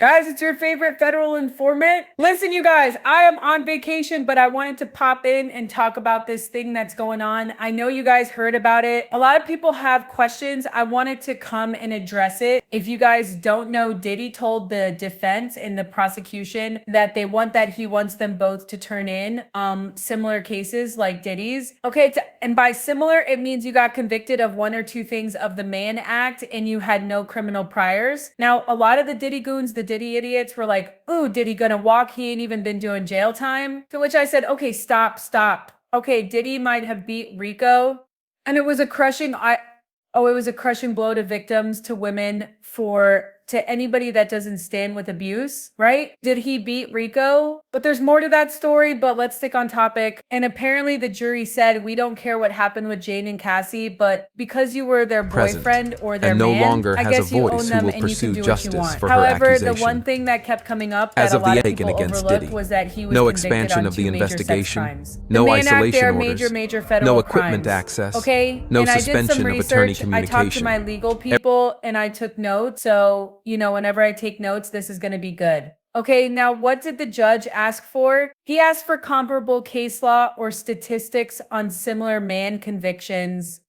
Guys, it's your favorite federal informant. Listen, you guys, I am on vacation, but I wanted to pop in and talk about this thing that's going on. I know you guys heard about it. A lot of people have questions. I wanted to come and address it. If you guys don't know, Diddy told the defense and the prosecution that he wants them both to turn in similar cases like Diddy's. Okay, and by similar, it means you got convicted of one or two things of the Mann Act and you had no criminal priors. Now, a lot of the Diddy goons, the Diddy idiots were like, ooh, Diddy gonna walk? He ain't even been doing jail time. To which I said, okay, stop. Okay, Diddy might have beat Rico. And it was a crushing blow to victims, to women, to anybody that doesn't stand with abuse, right? Did he beat Rico? But there's more to that story, but let's stick on topic. And apparently the jury said, we don't care what happened with Jane and Cassie, but because you were their boyfriend or their man, I guess you own them and you can do what you want. However, the one thing that kept coming up that a lot of people overlooked was that he was convicted on two major sex crimes. No The Mann Act, isolation there are orders, major federal no equipment crimes. access, Okay, no and I did some suspension of attorney research. I talked to communication. my legal people and I took notes. So, whenever I take notes, this is going to be good. Okay, now what did the judge ask for? He asked for comparable case law or statistics on similar Mann convictions.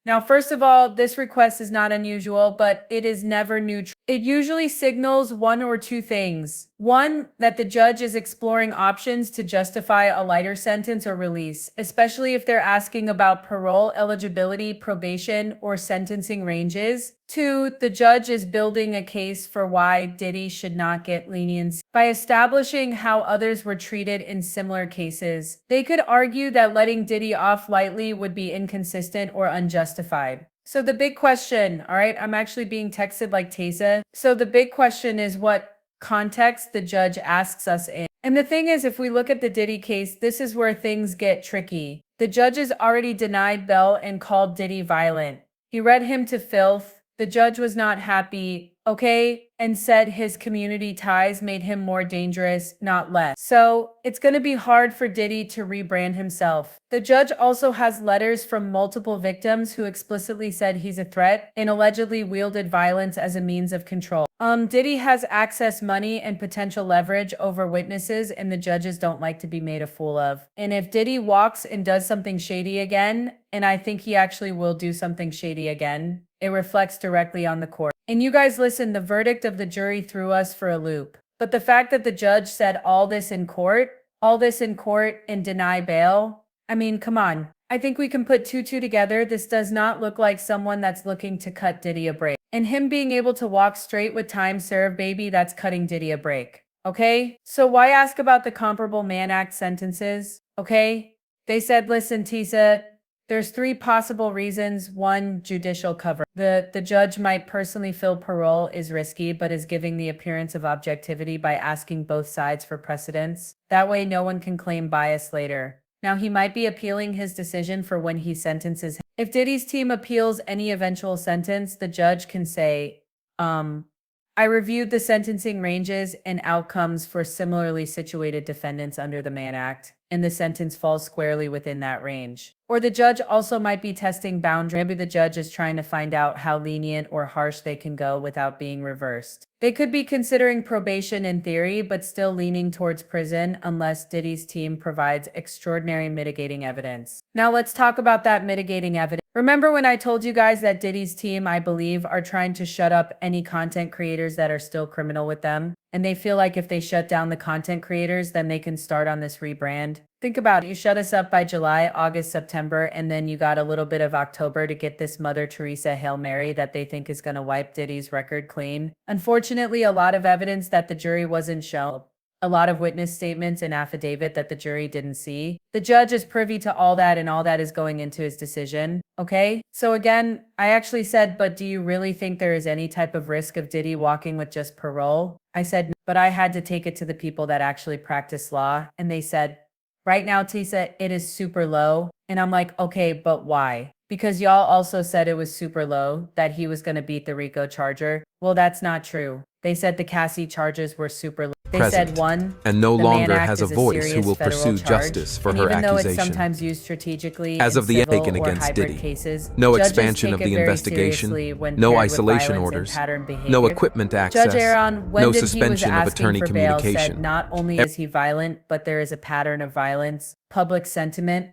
Now, first of all, this request is not unusual, but it is never neutral. It usually signals one or two things. One, that the judge is exploring options to justify a lighter sentence or release, especially if they're asking about parole eligibility, probation, or sentencing ranges. Two, the judge is building a case for why Diddy should not get leniency by establishing how others were treated in similar cases. They could argue that letting Diddy off lightly would be inconsistent or unjustified. So the big question, all right, I'm actually being texted like Tesa. So the big question is what context the judge asks us in. And the thing is, if we look at the Diddy case, this is where things get tricky. The judges already denied bail and called Diddy violent. He read him to filth. The judge was not happy, okay, and said his community ties made him more dangerous, not less. So it's going to be hard for Diddy to rebrand himself. The judge also has letters from multiple victims who explicitly said he's a threat and allegedly wielded violence as a means of control. Diddy has access, money, and potential leverage over witnesses, and the judges don't like to be made a fool of. And if Diddy walks and does something shady again, and I think he actually will do something shady again, it reflects directly on the court. And you guys listen, the verdict of the jury threw us for a loop. But the fact that the judge said all this in court and deny bail, I mean, come on. I think we can put two together. This does not look like someone that's looking to cut Diddy a break. And him being able to walk straight with time served, baby, that's cutting Diddy a break. Okay? So why ask about the comparable Mann Act sentences? Okay? They said, listen, Tisa, there's three possible reasons. One, judicial cover. The judge might personally feel parole is risky, but is giving the appearance of objectivity by asking both sides for precedence. That way, no one can claim bias later. Now, he might be appealing his decision for when he sentences him. If Diddy's team appeals any eventual sentence, the judge can say, I reviewed the sentencing ranges and outcomes for similarly situated defendants under the Mann Act, and the sentence falls squarely within that range. Or the judge also might be testing boundaries. Maybe the judge is trying to find out how lenient or harsh they can go without being reversed. They could be considering probation in theory, but still leaning towards prison unless Diddy's team provides extraordinary mitigating evidence. Now let's talk about that mitigating evidence. Remember when I told you guys that Diddy's team, I believe, are trying to shut up any content creators that are still criminal with them? And they feel like if they shut down the content creators, then they can start on this rebrand. Think about it. You shut us up by July, August, September, and then you got a little bit of October to get this Mother Teresa Hail Mary that they think is going to wipe Diddy's record clean. Unfortunately, a lot of evidence that the jury wasn't shown. A lot of witness statements and affidavit that the jury didn't see. The judge is privy to all that, and all that is going into his decision. Okay? So again, I actually said, but do you really think there is any type of risk of Diddy walking with just parole? I said, no, but I had to take it to the people that actually practice law, and they said, right now, Tisa, it is super low. And I'm like, okay, but why? Because y'all also said it was super low, that he was going to beat the Rico charger. Well, that's not true. They said the Cassie charges were super low. They present, said one, and no the Mann longer Act has a is voice who serious will federal pursue charge, justice for and her even though it's accusation. sometimes used strategically As in of the civil taken or against hybrid Diddy, cases, no judges expansion take of it the very investigation, seriously when no paired with isolation violence and orders, pattern behavior. no equipment Judge access, Aaron, when no did he was suspension of asking attorney for bail, said communication. not only is he violent, but there is a pattern of violence. Public sentiment.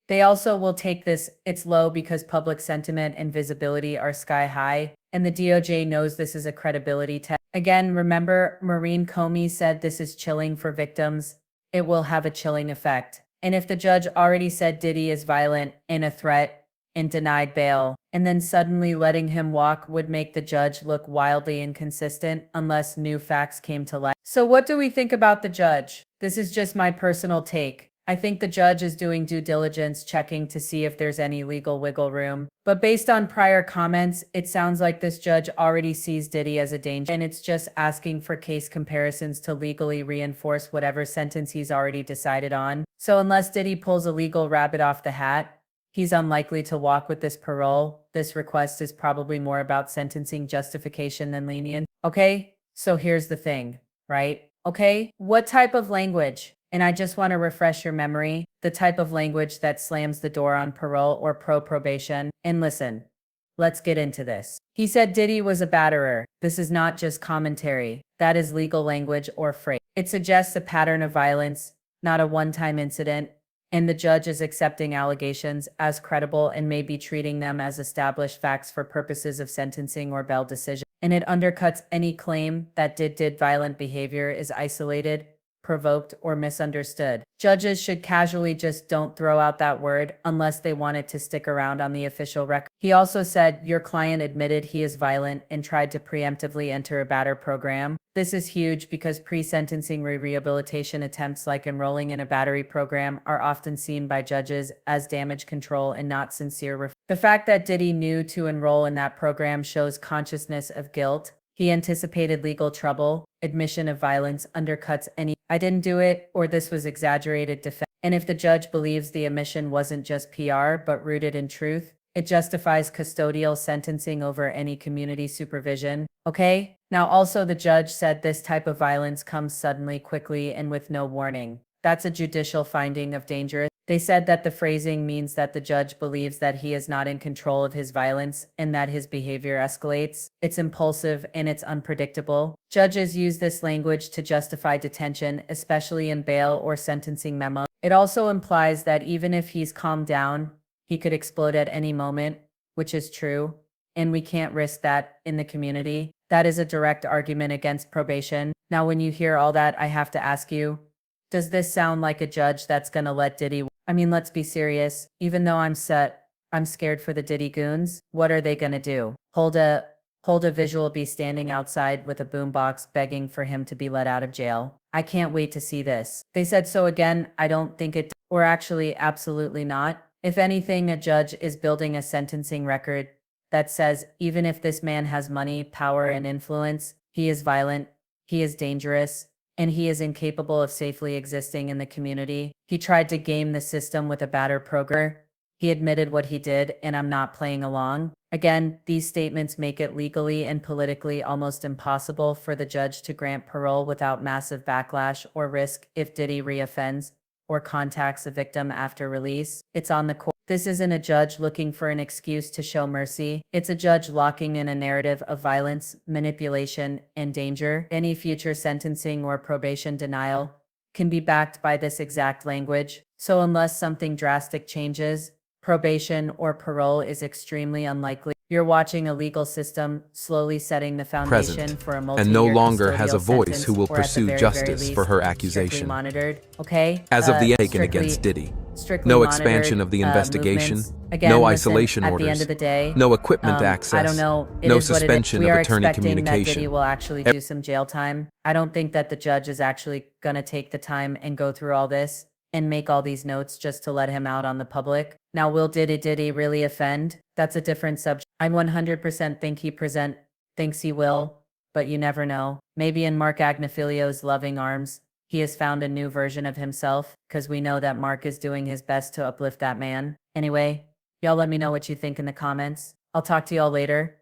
They also will take this, it's low because public sentiment and visibility are sky high, and the DOJ knows this is a credibility test. Again, remember, Maureen Comey said this is chilling for victims. It will have a chilling effect. And if the judge already said Diddy is violent and a threat and denied bail, and then suddenly letting him walk would make the judge look wildly inconsistent unless new facts came to light. So what do we think about the judge? This is just my personal take. I think the judge is doing due diligence checking to see if there's any legal wiggle room. But based on prior comments, it sounds like this judge already sees Diddy as a danger, and it's just asking for case comparisons to legally reinforce whatever sentence he's already decided on. So unless Diddy pulls a legal rabbit off the hat, he's unlikely to walk with this parole. This request is probably more about sentencing justification than lenient. Okay, so here's the thing, right? Okay, what type of language? And I just want to refresh your memory, the type of language that slams the door on parole or pro-probation. And listen, let's get into this. He said Diddy was a batterer. This is not just commentary. That is legal language or phrase. It suggests a pattern of violence, not a one-time incident, and the judge is accepting allegations as credible and may be treating them as established facts for purposes of sentencing or bail decision. And it undercuts any claim that did violent behavior is isolated, provoked, or misunderstood. Judges should casually just don't throw out that word unless they want it to stick around on the official record. He also said your client admitted he is violent and tried to preemptively enter a batter program. This is huge because pre-sentencing rehabilitation attempts like enrolling in a battery program are often seen by judges as damage control and not sincere. The fact that Diddy knew to enroll in that program shows consciousness of guilt. He anticipated legal trouble. Admission of violence undercuts any "I didn't do it" or "this was exaggerated" defense. And if the judge believes the admission wasn't just PR but rooted in truth, it justifies custodial sentencing over any community supervision. Okay? Now also the judge said this type of violence comes suddenly, quickly, and with no warning. That's a judicial finding of danger. They said that the phrasing means that the judge believes that he is not in control of his violence and that his behavior escalates. It's impulsive and it's unpredictable. Judges use this language to justify detention, especially in bail or sentencing memos. It also implies that even if he's calmed down, he could explode at any moment, which is true, and we can't risk that in the community. That is a direct argument against probation. Now, when you hear all that, I have to ask you, does this sound like a judge that's gonna let Diddy? I mean, let's be serious. Even though I'm scared for the Diddy goons. What are they gonna do? Hold a visual be standing outside with a boombox begging for him to be let out of jail. I can't wait to see this. They said so again. I don't think it, or actually absolutely not. If anything, a judge is building a sentencing record that says even if this man has money, power, and influence, he is violent, he is dangerous, and he is incapable of safely existing in the community. He tried to game the system with a batter program. He admitted what he did, and I'm not playing along. Again, these statements make it legally and politically almost impossible for the judge to grant parole without massive backlash or risk if Diddy reoffends or contacts a victim after release. It's on the court. This isn't a judge looking for an excuse to show mercy. It's a judge locking in a narrative of violence, manipulation, and danger. Any future sentencing or probation denial can be backed by this exact language. So unless something drastic changes, probation or parole is extremely unlikely. You're watching a legal system slowly setting the foundation present, for a multi-year and no longer has a custodial voice sentence, who will or at the pursue very justice least, for her strictly accusation. monitored. Okay? As of the taken Strictly against Diddy, strictly no monitored, expansion of the investigation, movements. Again, no listen, isolation at orders, the end of the day, no equipment I access, don't know. It no is what it is. suspension We of are attorney expecting that Diddy communication. will actually do some jail time. I don't think that the judge is actually going to take the time and go through all this and make all these notes just to let him out on the public. Now, will Diddy really offend? That's a different subject. I 100% think thinks he will, but you never know. Maybe in Mark Agnifilio's loving arms, he has found a new version of himself, because we know that Mark is doing his best to uplift that man. Anyway, y'all let me know what you think in the comments. I'll talk to y'all later.